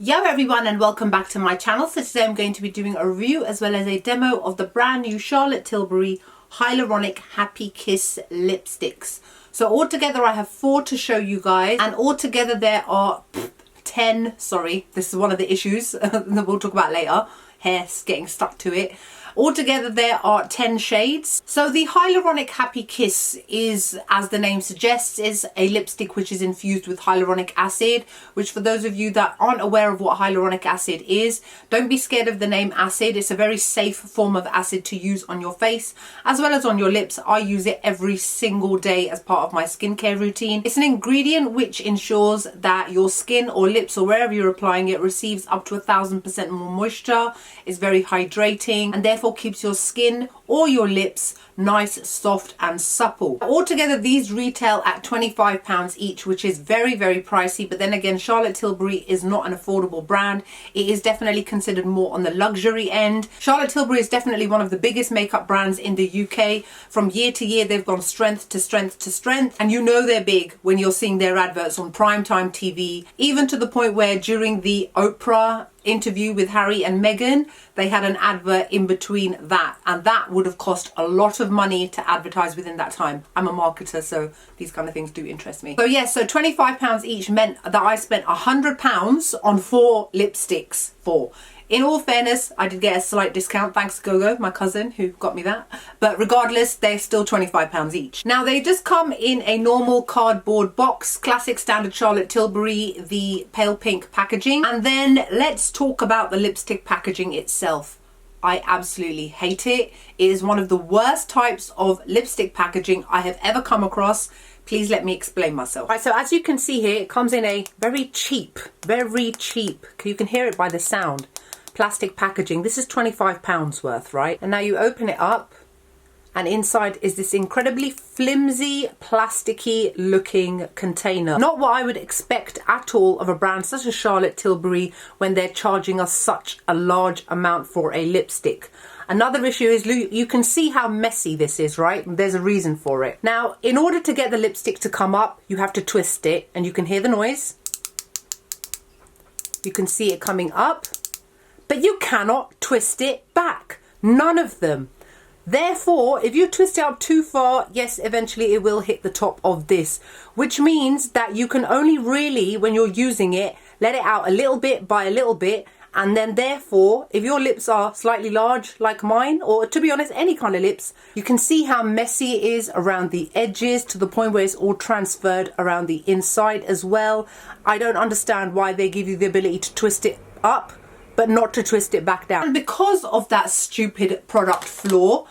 Yo everyone, and welcome back to my channel. So today I'm going to be doing a review as well as a demo of the brand new Charlotte Tilbury Hyaluronic HappiKiss lipsticks. So altogether I have 4 to show you guys, and altogether there are 10, sorry, this is one of the issues that we'll talk about later, hair's getting stuck to it. Altogether there are 10 shades. So the Hyaluronic HappiKiss is, as the name suggests, is a lipstick which is infused with hyaluronic acid, which for those of you that aren't aware of what hyaluronic acid is, don't be scared of the name acid. It's a very safe form of acid to use on your face as well as on your lips. I use it every single day as part of my skincare routine. It's an ingredient which ensures that your skin or lips or wherever you're applying it receives up to 1000% more moisture. It's very hydrating and therefore keeps your skin or your lips nice, soft and supple. Altogether these retail at £25 each, which is very pricey, but then again Charlotte Tilbury is not an affordable brand. It is definitely considered more on the luxury end. Charlotte Tilbury is definitely one of the biggest makeup brands in the UK. From year to year they've gone strength to strength to strength, and you know they're big when you're seeing their adverts on primetime TV, even to the point where during the Oprah interview with Harry and Meghan they had an advert in between that, and that would have cost a lot of money to advertise within that time. I'm a marketer, so these kind of things do interest me. So yes, so £25 each meant that I spent £100 on 4 lipsticks. In all fairness, I did get a slight discount thanks to Gogo, my cousin, who got me that. But regardless, they're still £25 each. Now, they just come in a normal cardboard box, classic standard Charlotte Tilbury, the pale pink packaging. And then let's talk about the lipstick packaging itself. I absolutely hate it. It is one of the worst types of lipstick packaging I have ever come across. Please let me explain myself. Right, so as you can see here, it comes in a very cheap, you can hear it by the sound, plastic packaging. This is £25 worth, right? And now you open it up and inside is this incredibly flimsy, plasticky looking container. Not what I would expect at all of a brand such as Charlotte Tilbury when they're charging us such a large amount for a lipstick. Another issue is you can see how messy this is, right? There's a reason for it. Now, in order to get the lipstick to come up, you have to twist it, and you can hear the noise. You can see it coming up, but you cannot twist it back. None of them. Therefore, if you twist it up too far, yes, eventually it will hit the top of this, which means that you can only really, when you're using it, let it out a little bit by a little bit. And then therefore, if your lips are slightly large like mine, or to be honest, any kind of lips, you can see how messy it is around the edges to the point where it's all transferred around the inside as well. I don't understand why they give you the ability to twist it up, but not to twist it back down. And because of that stupid product flaw,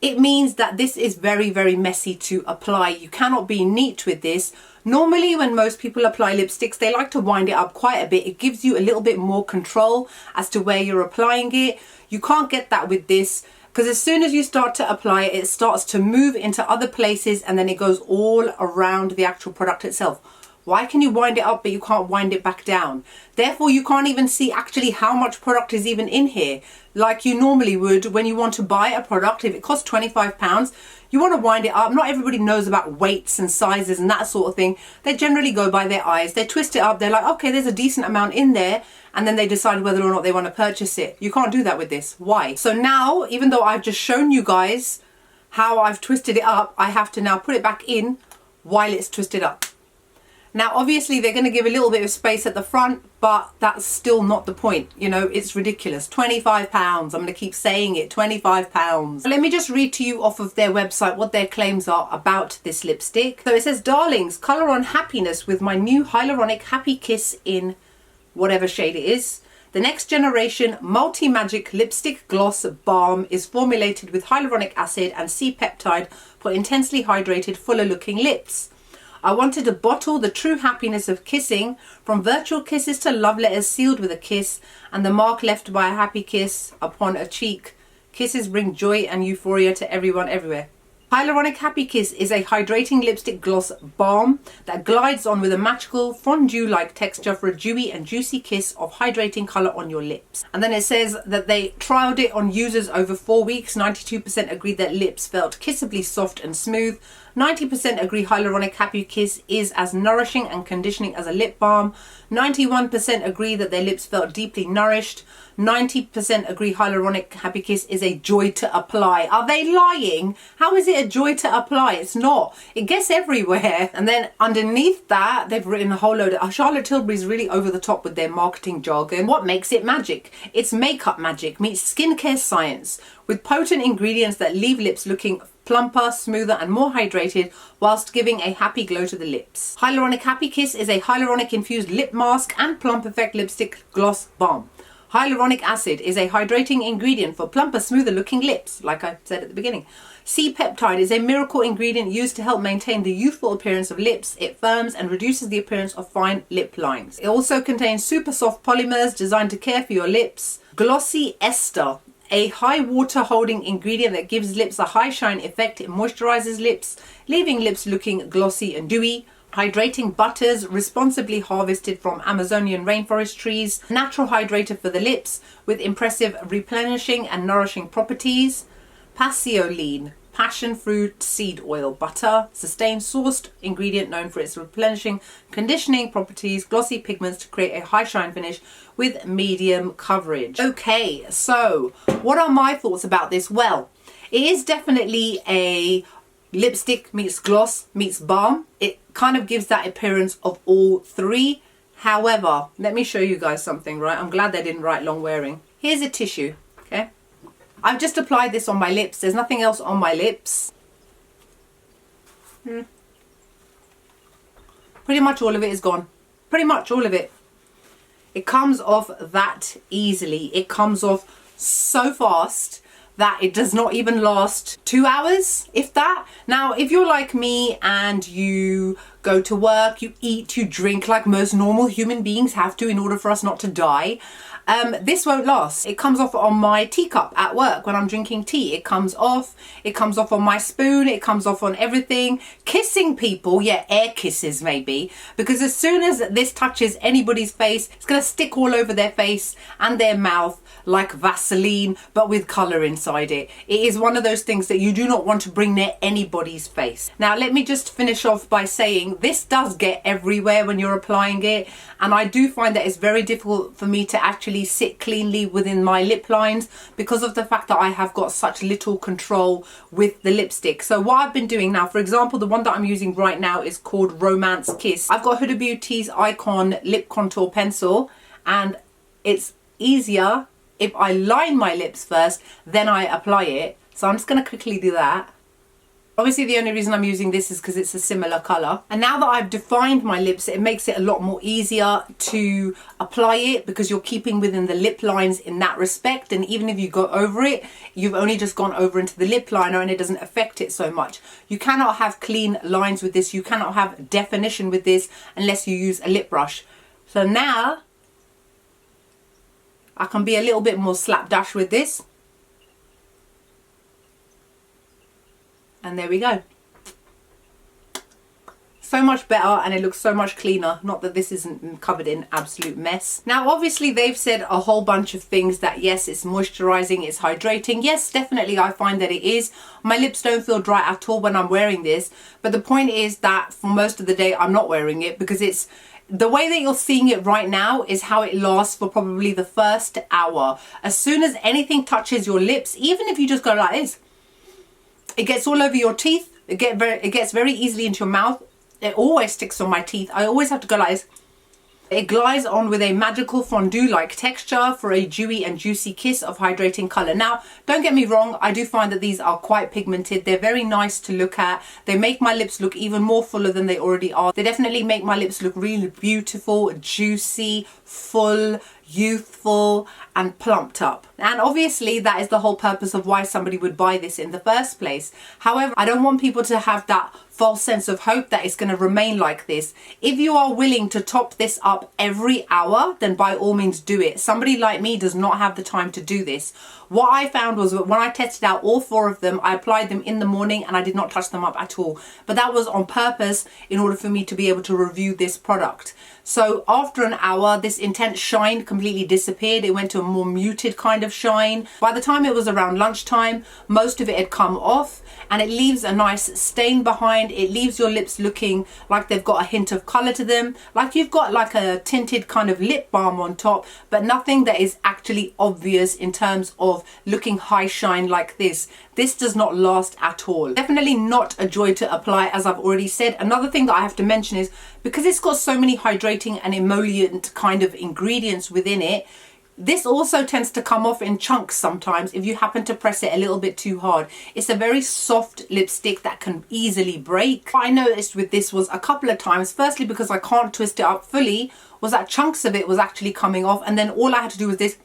it means that this is very messy to apply. You cannot be neat with this. Normally when most people apply lipsticks, they like to wind it up quite a bit. It gives you a little bit more control as to where you're applying it. You can't get that with this, because as soon as you start to apply it, it starts to move into other places and then it goes all around the actual product itself. Why can you wind it up but you can't wind it back down? Therefore, you can't even see actually how much product is even in here, like you normally would when you want to buy a product. If it costs £25, you want to wind it up. Not everybody knows about weights and sizes and that sort of thing. They generally go by their eyes. They twist it up. They're like, okay, there's a decent amount in there. And then they decide whether or not they want to purchase it. You can't do that with this. Why? So now, even though I've just shown you guys how I've twisted it up, I have to now put it back in while it's twisted up. Now, obviously, they're going to give a little bit of space at the front, but that's still not the point. You know, it's ridiculous. £25. I'm going to keep saying it, £25. Let me just read to you off of their website what their claims are about this lipstick. So it says, darlings, colour on happiness with my new Hyaluronic HappiKiss in whatever shade it is. The next generation multi-magic lipstick gloss balm is formulated with hyaluronic acid and C-peptide for intensely hydrated, fuller looking lips. I wanted to bottle the true happiness of kissing, from virtual kisses to love letters sealed with a kiss, and the mark left by a happy kiss upon a cheek. Kisses bring joy and euphoria to everyone everywhere. Hyaluronic HappiKiss is a hydrating lipstick gloss balm that glides on with a magical fondue-like texture for a dewy and juicy kiss of hydrating colour on your lips. And then it says that they trialled it on users over 4 weeks. 92% agreed that lips felt kissably soft and smooth, 90% agree Hyaluronic HappiKiss is as nourishing and conditioning as a lip balm. 91% agree that their lips felt deeply nourished. 90% agree Hyaluronic HappiKiss is a joy to apply. Are they lying? How is it a joy to apply? It's not. It gets everywhere. And then underneath that, they've written a whole load of... Charlotte Tilbury's really over the top with their marketing jargon. What makes it magic? It's makeup magic meets skincare science with potent ingredients that leave lips looking plumper, smoother and more hydrated whilst giving a happy glow to the lips. Hyaluronic HappiKiss is a hyaluronic infused lip mask and plump effect lipstick gloss balm. Hyaluronic acid is a hydrating ingredient for plumper, smoother looking lips, like I said at the beginning. C-peptide is a miracle ingredient used to help maintain the youthful appearance of lips. It firms and reduces the appearance of fine lip lines. It also contains super soft polymers designed to care for your lips. Glossy ester, a high water holding ingredient that gives lips a high shine effect. It moisturizes lips, leaving lips looking glossy and dewy. Hydrating butters, responsibly harvested from Amazonian rainforest trees. Natural hydrator for the lips with impressive replenishing and nourishing properties. Passioline, passion fruit seed oil butter, sustained sourced ingredient known for its replenishing, conditioning properties, glossy pigments to create a high shine finish with medium coverage. Okay, so what are my thoughts about this? Well, it is definitely a lipstick meets gloss meets balm. It kind of gives that appearance of all three. However, let me show you guys something, right? I'm glad they didn't write long wearing. Here's a tissue, okay? I've just applied this on my lips. There's nothing else on my lips. Pretty much all of it is gone. Pretty much all of it. It comes off that easily. It comes off so fast that it does not even last 2 hours, if that. Now, if you're like me and you go to work, you eat, you drink like most normal human beings have to in order for us not to die, this won't last. It comes off on my teacup at work when I'm drinking tea. It comes off on my spoon, it comes off on everything. Kissing people, yeah, air kisses maybe, because as soon as this touches anybody's face, it's gonna stick all over their face and their mouth like Vaseline, but with colour inside it. It is one of those things that you do not want to bring near anybody's face. Now, let me just finish off by saying this does get everywhere when you're applying it, and I do find that it's very difficult for me to actually sit cleanly within my lip lines because of the fact that I have got such little control with the lipstick. So what I've been doing now, for example, the one that I'm using right now is called Romance Kiss. I've got Huda Beauty's Icon Lip Contour Pencil, and it's easier if I line my lips first, then I apply it. So I'm just going to quickly do that. Obviously, the only reason I'm using this is because it's a similar colour. And now that I've defined my lips, it makes it a lot more easier to apply it because you're keeping within the lip lines in that respect. And even if you go over it, you've only just gone over into the lip liner and it doesn't affect it so much. You cannot have clean lines with this. You cannot have definition with this unless you use a lip brush. So now I can be a little bit more slapdash with this. And there we go. So much better, and it looks so much cleaner. Not that this isn't covered in absolute mess. Now, obviously, they've said a whole bunch of things that, yes, it's moisturizing, it's hydrating. Yes, definitely, I find that it is. My lips don't feel dry at all when I'm wearing this. But the point is that for most of the day, I'm not wearing it because it's... The way that you're seeing it right now is how it lasts for probably the first hour. As soon as anything touches your lips, even if you just go like this, it gets all over your teeth. It gets very easily into your mouth. It always sticks on my teeth. I always have to go like this. It glides on with a magical fondue-like texture for a dewy and juicy kiss of hydrating colour. Now, don't get me wrong, I do find that these are quite pigmented. They're very nice to look at. They make my lips look even more fuller than they already are. They definitely make my lips look really beautiful, juicy, full, youthful and plumped up. And obviously that is the whole purpose of why somebody would buy this in the first place. However, I don't want people to have that false sense of hope that it's going to remain like this. If you are willing to top this up every hour, then by all means do it. Somebody like me does not have the time to do this. What I found was that when I tested out all 4 of them, I applied them in the morning and I did not touch them up at all. But that was on purpose in order for me to be able to review this product. So after an hour, this intense shine completely disappeared. It went to a more muted kind of shine. By the time it was around lunchtime, most of it had come off, and it leaves a nice stain behind. It leaves your lips looking like they've got a hint of color to them, like you've got like a tinted kind of lip balm on top, but nothing that is actually obvious in terms of looking high shine like this. This does not last at all. Definitely not a joy to apply, as I've already said. Another thing that I have to mention is because it's got so many hydrating and emollient kind of ingredients within it, this also tends to come off in chunks sometimes if you happen to press it a little bit too hard. It's a very soft lipstick that can easily break. What I noticed with this was a couple of times, firstly because I can't twist it up fully, was that chunks of it was actually coming off, and then all I had to do was this,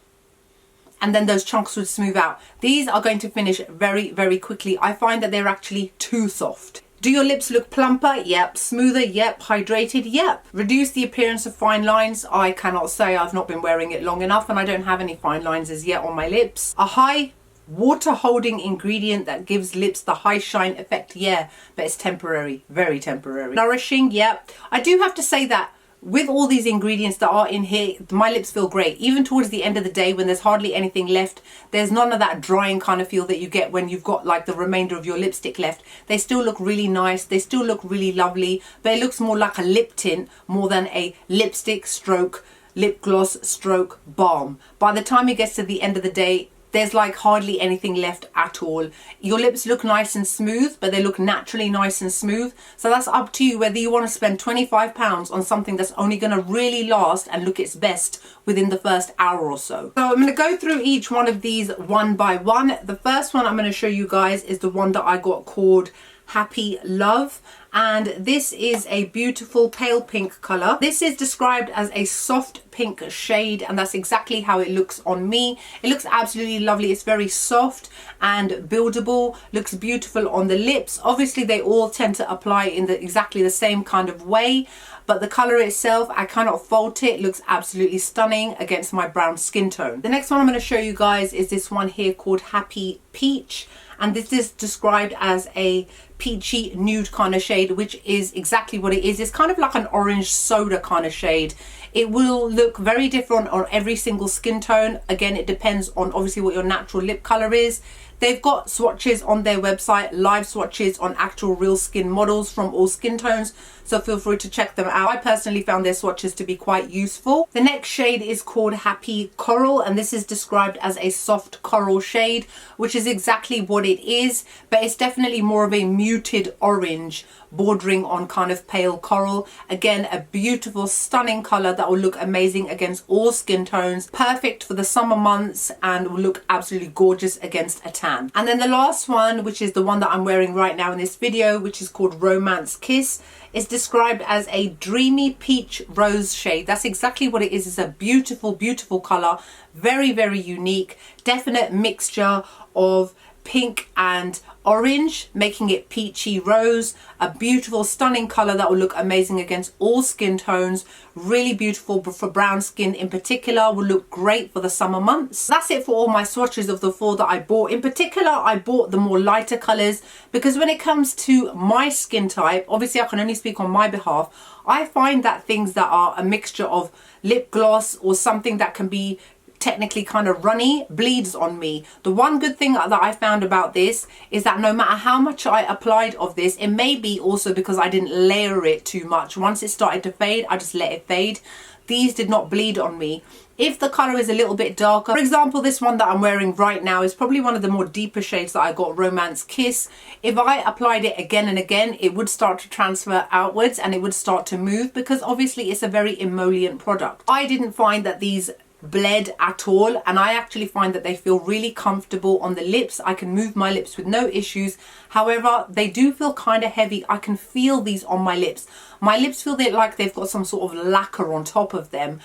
and then those chunks would smooth out. These are going to finish very, very quickly. I find that they're actually too soft. Do your lips look plumper? Yep. Smoother? Yep. Hydrated? Yep. Reduce the appearance of fine lines? I cannot say. I've not been wearing it long enough and I don't have any fine lines as yet on my lips. A high water holding ingredient that gives lips the high shine effect? Yeah, but it's temporary. Very temporary. Nourishing? Yep. I do have to say that with all these ingredients that are in here, my lips feel great. Even towards the end of the day when there's hardly anything left, there's none of that drying kind of feel that you get when you've got like the remainder of your lipstick left. They still look really nice. They still look really lovely, but it looks more like a lip tint more than a lipstick stroke, lip gloss stroke balm. By the time it gets to the end of the day, there's like hardly anything left at all. Your lips look nice and smooth, but they look naturally nice and smooth. So that's up to you whether you want to spend £25 on something that's only going to really last and look its best within the first hour or so. So I'm going to go through each one of these one by one. The first one I'm going to show you guys is the one that I got called Happilove, and this is a beautiful pale pink color. This is described as a soft pink shade, and that's exactly how it looks on me. It looks absolutely lovely. It's very soft and buildable, looks beautiful on the lips. Obviously they all tend to apply in exactly the same kind of way, but the color itself, I cannot fault it. It looks absolutely stunning against my brown skin tone. The next one I'm going to show you guys is this one here called Happypeach, and this is described as a peachy nude kind of shade, which is exactly what it is. It's kind of like an orange soda kind of shade. It will look very different on every single skin tone. Again, it depends on obviously what your natural lip color is. They've got swatches on their website, live swatches on actual real skin models from all skin tones, so feel free to check them out. I personally found their swatches to be quite useful. The next shade is called HappiCoral, and this is described as a soft coral shade, which is exactly what it is, but it's definitely more of a muted orange bordering on kind of pale coral. Again, a beautiful, stunning color that will look amazing against all skin tones, perfect for the summer months, and will look absolutely gorgeous against a tan. And then the last one, which is the one that I'm wearing right now in this video, which is called Romance Kiss, is described as a dreamy peach rose shade. That's exactly what it is. It's a beautiful, beautiful color, very, very unique, definite mixture of pink and orange, making it peachy rose. A beautiful, stunning color that will look amazing against all skin tones. Really beautiful for brown skin in particular, will look great for the summer months. That's it for all my swatches of the 4 that I bought. In particular, I bought the more lighter colors because when it comes to my skin type, obviously I can only speak on my behalf, I find that things that are a mixture of lip gloss or something that can be technically kind of runny bleeds on me. The one good thing that I found about this is that no matter how much I applied of this, it may be also because I didn't layer it too much. Once it started to fade, I just let it fade. These did not bleed on me. If the color is a little bit darker, for example, this one that I'm wearing right now is probably one of the more deeper shades that I got, Romance Kiss. If I applied it again and again, it would start to transfer outwards and it would start to move because obviously it's a very emollient product. I didn't find that these bled at all, and I actually find that they feel really comfortable on the lips. I can move my lips with no issues. However, they do feel kind of heavy. I can feel these on my lips. My lips feel like they've got some sort of lacquer on top of them,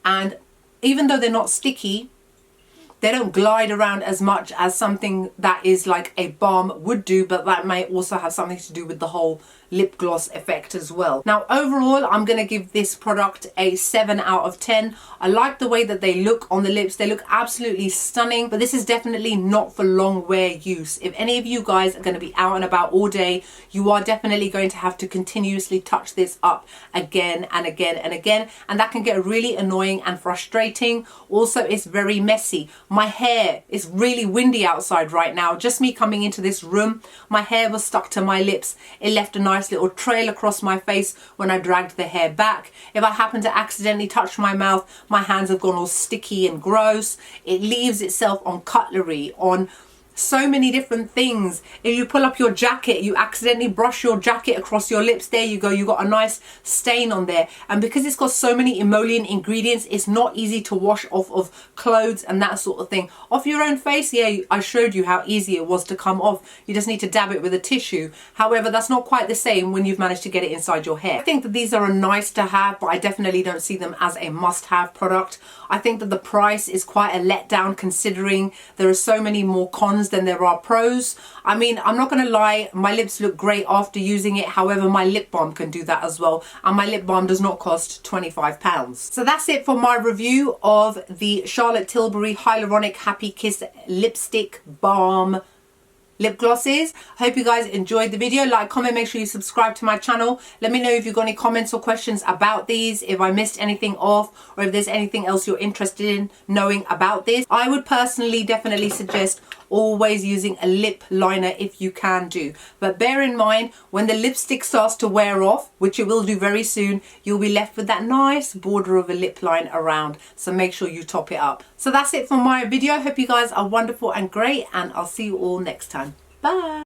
and even though they're not sticky, they don't glide around as much as something that is like a balm would do, but that may also have something to do with the whole lip gloss effect as well. Now overall, I'm going to give this product a 7 out of 10. I like the way that they look on the lips. They look absolutely stunning, but this is definitely not for long wear use. If any of you guys are going to be out and about all day, you are definitely going to have to continuously touch this up again and again and again, and that can get really annoying and frustrating. Also, it's very messy. My hair is really windy outside right now. Just me coming into this room, my hair was stuck to my lips. It left a nice little trail across my face when I dragged the hair back. If I happen to accidentally touch my mouth, my hands have gone all sticky and gross. It leaves itself on cutlery, on so many different things. If you pull up your jacket, you accidentally brush your jacket across your lips, there you go, you got a nice stain on there. And because it's got so many emollient ingredients, it's not easy to wash off of clothes and that sort of thing. Off your own face, yeah, I showed you how easy it was to come off. You just need to dab it with a tissue. However, that's not quite the same when you've managed to get it inside your hair. I think that these are a nice to have, but I definitely don't see them as a must-have product. I think that the price is quite a letdown, considering there are so many more cons than there are pros. I mean, I'm not going to lie, my lips look great after using it. However, my lip balm can do that as well, and my lip balm does not cost £25. So that's it for my review of the Charlotte Tilbury Hyaluronic HappiKiss lipstick balm lip glosses. I hope you guys enjoyed the video. Like, comment, make sure you subscribe to my channel. Let me know if you've got any comments or questions about these, if I missed anything off, or if there's anything else you're interested in knowing about this. I would personally definitely suggest always using a lip liner if you can do, but bear in mind, when the lipstick starts to wear off, which it will do very soon, you'll be left with that nice border of a lip line around, so make sure you top it up. So that's it for my video. Hope you guys are wonderful and great, and I'll see you all next time. Bye.